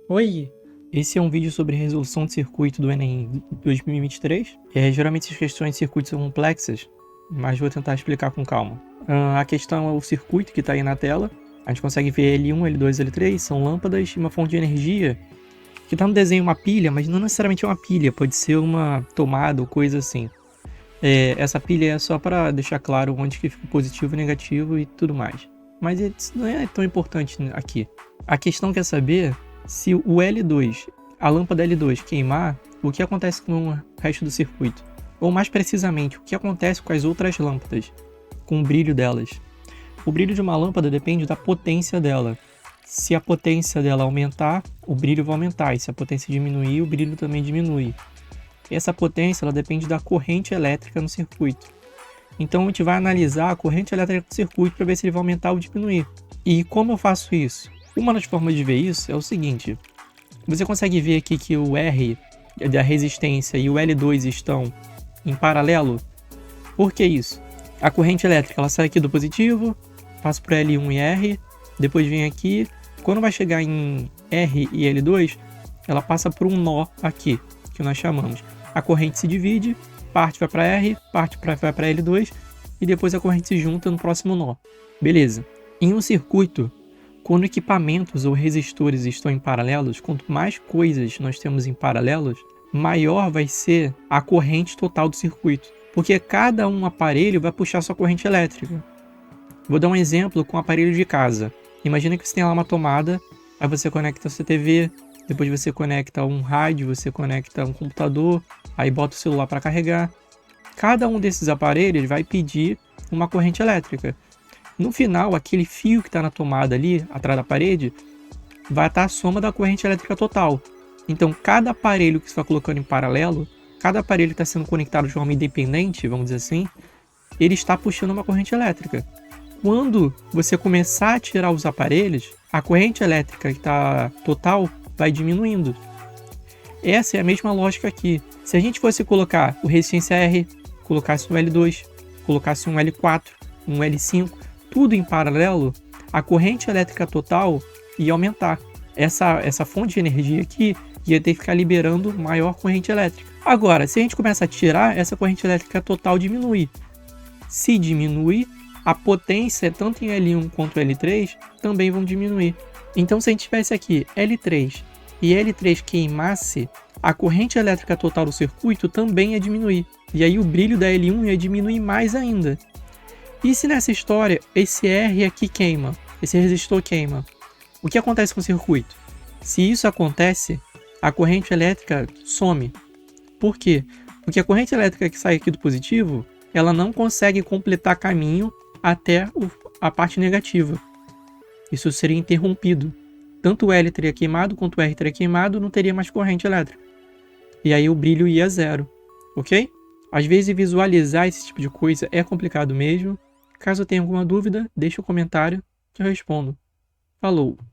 Oi, esse é um vídeo sobre resolução de circuito do Enem 2023. Geralmente essas questões de circuito são complexas, mas vou tentar explicar com calma. A questão é o circuito que está aí na tela. A gente consegue ver L1, L2, L3, são lâmpadas e uma fonte de energia que está no desenho uma pilha, mas não necessariamente é uma pilha, pode ser uma tomada ou coisa assim. Essa pilha é só para deixar claro onde que fica positivo e negativo e tudo mais. Mas isso não é tão importante aqui. A questão quer saber se o L2, a lâmpada L2 queimar, o que acontece com o resto do circuito? Ou mais precisamente, o que acontece com as outras lâmpadas, com o brilho delas? O brilho de uma lâmpada depende da potência dela. Se a potência dela aumentar, o brilho vai aumentar, e se a potência diminuir, o brilho também diminui. Essa potência ela depende da corrente elétrica no circuito. Então a gente vai analisar a corrente elétrica do circuito para ver se ele vai aumentar ou diminuir. E como eu faço isso? Uma das formas de ver isso é o seguinte: você consegue ver aqui que o R da resistência e o L2 estão em paralelo? Por que isso? A corrente elétrica ela sai aqui do positivo, passa para L1 e R, depois vem aqui. Quando vai chegar em R e L2, ela passa por um nó aqui, que nós chamamos. A corrente se divide, parte vai para R, parte vai para L2 e depois a corrente se junta no próximo nó. Beleza. Em um circuito, quando equipamentos ou resistores estão em paralelos, quanto mais coisas nós temos em paralelos, maior vai ser a corrente total do circuito. Porque cada aparelho vai puxar sua corrente elétrica. Vou dar um exemplo com o aparelho de casa. Imagina que você tem lá uma tomada, aí você conecta a sua TV, depois você conecta um rádio, você conecta um computador, aí bota o celular para carregar. Cada um desses aparelhos vai pedir uma corrente elétrica. No final, aquele fio que está na tomada ali, atrás da parede, vai estar a soma da corrente elétrica total. Então, cada aparelho que você está colocando em paralelo, cada aparelho que está sendo conectado de forma independente, vamos dizer assim, ele está puxando uma corrente elétrica. Quando você começar a tirar os aparelhos, a corrente elétrica que está total vai diminuindo. Essa é a mesma lógica aqui. Se a gente fosse colocar o resistência R, colocasse um L2, colocasse um L4, um L5, tudo em paralelo, a corrente elétrica total ia aumentar. Essa fonte de energia aqui ia ter que ficar liberando maior corrente elétrica. Agora, se a gente começa a tirar, essa corrente elétrica total diminui. Se diminui, a potência, tanto em L1 quanto L3, também vão diminuir. Então, se a gente tivesse aqui L3 e L3 queimasse, a corrente elétrica total do circuito também ia diminuir. E aí o brilho da L1 ia diminuir mais ainda. E se nessa história esse R aqui queima, esse resistor queima, o que acontece com o circuito? Se isso acontece, a corrente elétrica some. Por quê? Porque a corrente elétrica que sai aqui do positivo, ela não consegue completar caminho até a parte negativa. Isso seria interrompido. Tanto o L teria queimado quanto o R teria queimado, não teria mais corrente elétrica. E aí o brilho ia a zero, ok? Às vezes visualizar esse tipo de coisa é complicado mesmo. Caso tenha alguma dúvida, deixe um comentário que eu respondo. Falou!